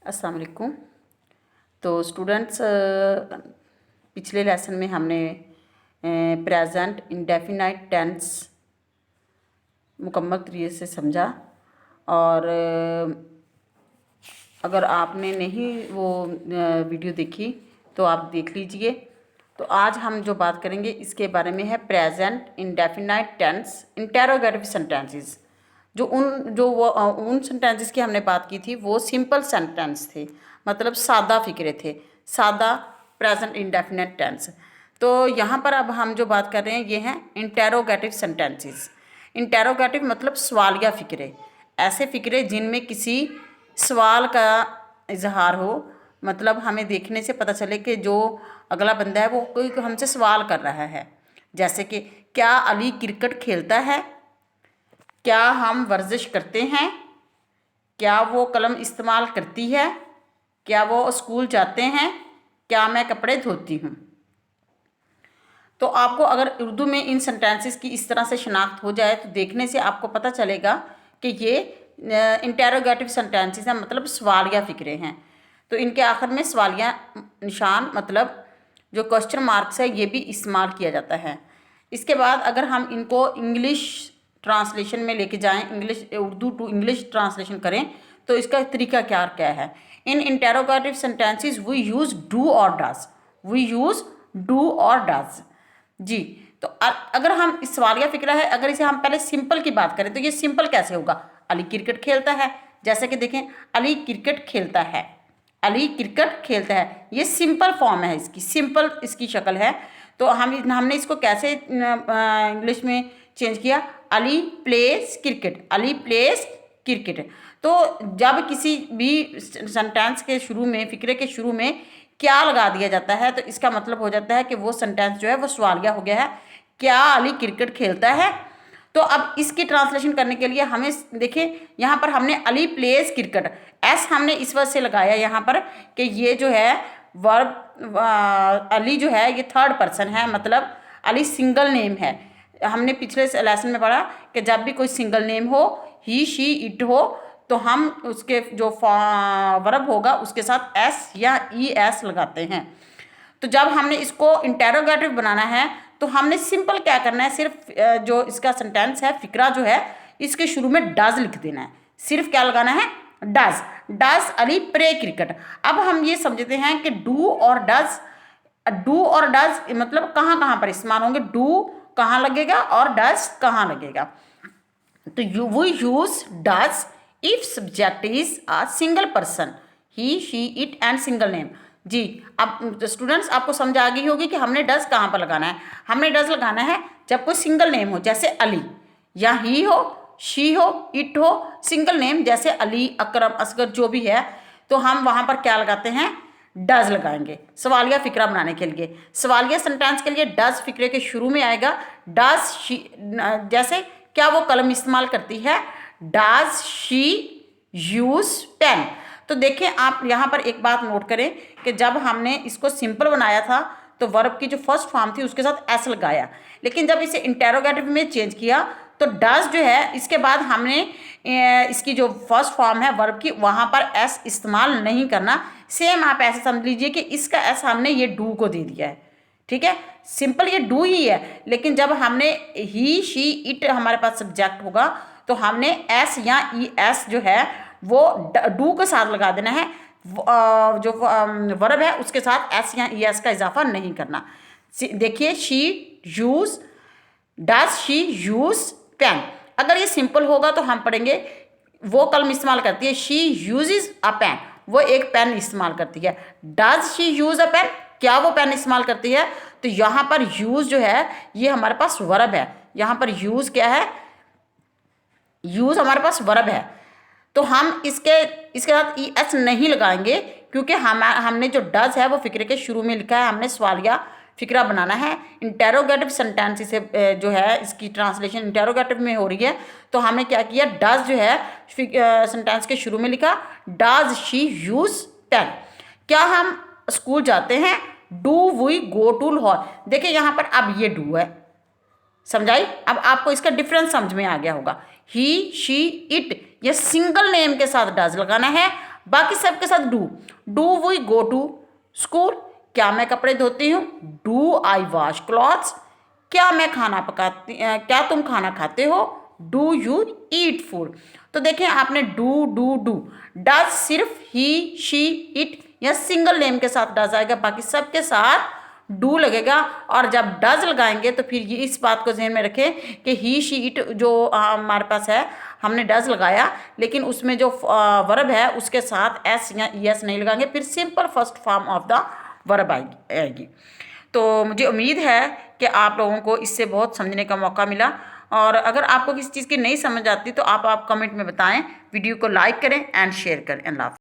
अस्सलाम वालेकुम। तो स्टूडेंट्स, पिछले लेसन में हमने प्रेजेंट इंडेफिनाइट टेंस मुकम्मल तरीके से समझा। और अगर आपने नहीं वो वीडियो देखी तो आप देख लीजिए। तो आज हम जो बात करेंगे इसके बारे में है present indefinite tense interrogative sentences. उन सेंटेंसेस की हमने बात की थी वो सिंपल सेंटेंस थे, मतलब सादा फिक्रे थे, सादा प्रेजेंट इंडेफिनाइट टेंस। तो यहाँ पर अब हम जो बात कर रहे हैं ये हैं इंटेरोगेटिव सेंटेंसेस। इंटेरोगेटिव मतलब सवालिया फिक्रे, ऐसे फिक्रे जिनमें किसी सवाल का इजहार हो, मतलब हमें देखने से पता चले कि जो अगला बंदा है वो कोई हमसे सवाल कर रहा है। जैसे कि क्या अली क्रिकेट खेलता है, क्या हम वर्जिश करते हैं, क्या वो कलम इस्तेमाल करती है, क्या वो स्कूल जाते हैं, क्या मैं कपड़े धोती हूँ। तो आपको अगर उर्दू में इन सेंटेंसेस की इस तरह से शनाख्त हो जाए तो देखने से आपको पता चलेगा कि ये इंटेरोगेटिव सेंटेंसेस हैं, मतलब सवालिया फिक्रे हैं। तो इनके आखिर में सवालिया निशान मतलब जो क्वेश्चन मार्क्स है ये भी इस्तेमाल किया जाता है। इसके बाद अगर हम इनको इंग्लिश ट्रांसलेशन में लेके जाएं, उर्दू टू इंग्लिश ट्रांसलेशन करें तो इसका तरीका क्या है। In interrogative sentences we use do और डज, वी यूज़ डू और डज जी। तो अगर हम इस सवालिया फिक्रा है, अगर इसे हम पहले सिंपल की बात करें तो ये सिंपल कैसे होगा। अली क्रिकेट खेलता है, जैसे कि देखें अली क्रिकेट खेलता है, अली क्रिकेट खेलता है, ये सिंपल फॉर्म है, इसकी सिंपल इसकी शक्ल है। तो हमने इसको कैसे इंग्लिश में चेंज किया, Ali place cricket, Ali place cricket. तो जब किसी भी सेंटेंस के शुरू में, फिक्रे के शुरू में क्या लगा दिया जाता है तो इसका मतलब हो जाता है कि वो सेंटेंस जो है वो सवालिया हो गया है, क्या अली क्रिकेट खेलता है। तो अब इसकी ट्रांसलेशन करने के लिए हमें देखिए यहाँ पर हमने अली प्लेस क्रिकेट, एस हमने इस वजह से लगाया यहाँ पर कि ये जो है वर्ब अली जो है ये थर्ड पर्सन है, मतलब अली सिंगल नेम है। हमने पिछले लेसन में पढ़ा कि जब भी कोई सिंगल नेम हो, ही शी इट हो, तो हम उसके जो वर्ब होगा उसके साथ एस या ई एस लगाते हैं। तो जब हमने इसको इंटेरोगेटिव बनाना है तो हमने सिंपल क्या करना है, सिर्फ जो इसका सेंटेंस है, फिक्रा जो है, इसके शुरू में डज लिख देना है। सिर्फ क्या लगाना है, does, does Ali play cricket. अब हम ये समझते हैं कि डू और डज, डू और डज मतलब कहाँ कहाँ पर इस्तेमाल होंगे, डू कहाँ लगेगा और डज कहाँ लगेगा। तो we use does if subject is a single person, he she it and single name जी। अब स्टूडेंट्स आपको समझ आ गई होगी कि हमने डज कहाँ पर लगाना है। हमने डज लगाना है जब कोई सिंगल नेम हो, जैसे अली, या ही हो, शी हो, इट हो, सिंगल नेम जैसे अली, अकरम, असगर जो भी है, तो हम वहाँ पर क्या लगाते हैं, डज लगाएंगे सवालिया फिक्रा बनाने के लिए। सवालिया सेंटेंस के लिए डज फिक्रे के शुरू में आएगा। डज शी, जैसे क्या वो कलम इस्तेमाल करती है, डज शी यूज पेन। तो देखें आप यहाँ पर एक बात नोट करें कि जब हमने इसको सिंपल बनाया था तो वर्ब की जो फर्स्ट फॉर्म थी उसके साथ एस लगाया, लेकिन जब इसे इंटेरोगेटिव में चेंज किया तो डज जो है इसके बाद हमने इसकी जो फर्स्ट फॉर्म है वर्ब की वहाँ पर एस इस्तेमाल नहीं करना। सेम आप ऐसे समझ लीजिए कि इसका एस हमने ये डू को दे दिया है, ठीक है, सिंपल ये डू ही है, लेकिन जब हमने ही शी इट हमारे पास सब्जेक्ट होगा तो हमने एस या ई एस जो है वो डू के साथ लगा देना है, जो वर्ब है उसके साथ एस या ई एस का इजाफा नहीं करना। देखिए she use, does she use pen. अगर ये सिंपल होगा तो हम पढ़ेंगे वो कलम इस्तेमाल करती है, शी यूजेस अ पेन, वो एक पेन इस्तेमाल करती है। Does she use a pen, क्या वो पेन इस्तेमाल करती है। तो यहाँ पर यूज जो है ये हमारे पास वर्ब है, यहाँ पर यूज क्या है, यूज हमारे पास वर्ब है। तो हम इसके साथ ई एस नहीं लगाएंगे क्योंकि हमने जो डज है वो फिक्रे के शुरू में लिखा है, हमने सवालिया फिक्रा बनाना है। इंटेरोगेटिव सेंटेंस से जो है इसकी ट्रांसलेशन इंटेरोगेटिव में हो रही है, तो हमने क्या किया, डज जो है सेंटेंस के शुरू में लिखा, डज शी यूज पेन। क्या हम स्कूल जाते हैं, do we go to hall. देखिए यहाँ पर अब ये डू है, समझाई, अब आपको इसका डिफरेंस समझ में आ गया होगा। ही शी इट, ये सिंगल नेम के साथ डज लगाना है बाकी सबके साथ do we go to school, क्या मैं कपड़े धोती हूँ, डू आई वॉश क्लॉथ्स, क्या मैं खाना पकाती, क्या तुम खाना खाते हो, डू यू ईट फूड। तो देखें आपने डू डज सिर्फ ही शी इट या सिंगल नेम के साथ डज आएगा, बाकी सबके साथ डू लगेगा। और जब डज लगाएंगे तो फिर ये इस बात को ध्यान में रखें कि ही शी इट जो हमारे पास है, हमने डज लगाया, लेकिन उसमें जो वर्ब है उसके साथ एस या एस नहीं लगाएंगे, फिर simple first form of the verb आएगी। तो मुझे उम्मीद है कि आप लोगों को इससे बहुत समझने का मौका मिला। और अगर आपको किसी चीज़ की नहीं समझ आती तो आप कमेंट में बताएं, वीडियो को लाइक करें एंड शेयर करें। अल्लाह हाफ़िज़।